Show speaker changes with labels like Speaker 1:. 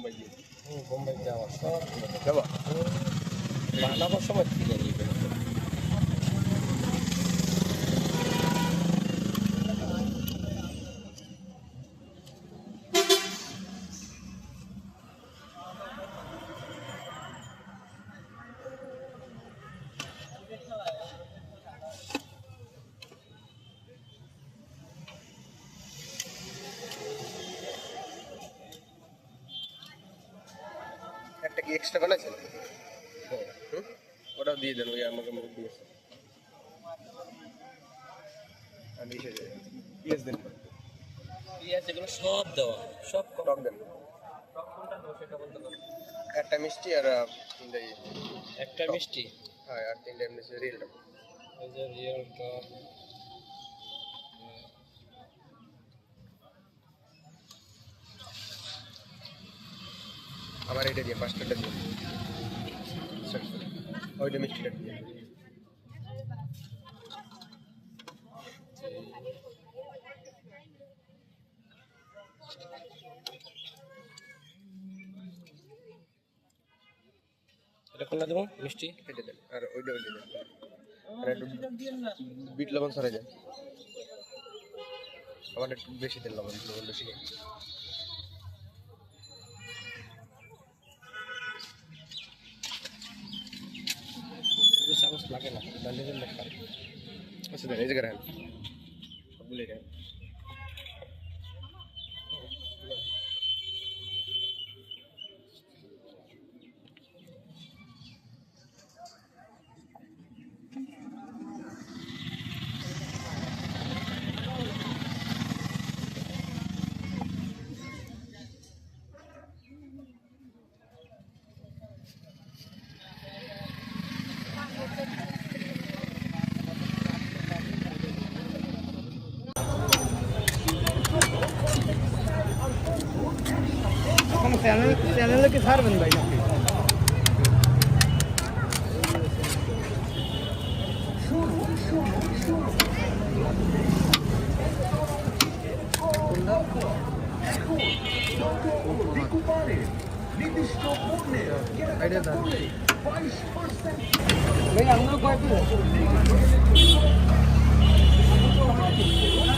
Speaker 1: বোম্বাই দিয়ে
Speaker 2: বোম্বাই যাওয়া সব
Speaker 1: যাবো
Speaker 2: বানাবার সময় কিনে নিয়ে গেল
Speaker 1: একটা কি এক্সট্রা বানাইছেন ওটাও দিয়ে দেন ওই আমাকে মুখ দিয়েছে আমি পিএস দেন
Speaker 2: পেঁয়াজ এগুলো সব দেওয়া সব
Speaker 1: টক দেন
Speaker 2: টক কোনটা দেবো সেটা বলতে পারো
Speaker 1: একটা মিষ্টি আর তিনটা
Speaker 2: একটা মিষ্টি
Speaker 1: হ্যাঁ আর তিনটা এমনি রিয়েল টক
Speaker 2: এই যে রিয়েল টক
Speaker 1: আমার এটা দিয়ে পাঁচটা দিয়ে ওইটা মিষ্টিটা দিয়ে
Speaker 2: এটা কোনটা দেবো মিষ্টি
Speaker 1: এটা দেন আর ওইটা দেন আর একটু বিট লবণ সরে যায় আমার একটু বেশি দেন লবণ বেশি
Speaker 2: চামচ লাগে না ডালের লেখা
Speaker 1: আচ্ছা দেন এই জায়গায় রাখেন সবগুলো রাখেন
Speaker 3: চ্যানেলে কি ছাড়বেন ভাই ভাই আমরা কয়েকদিন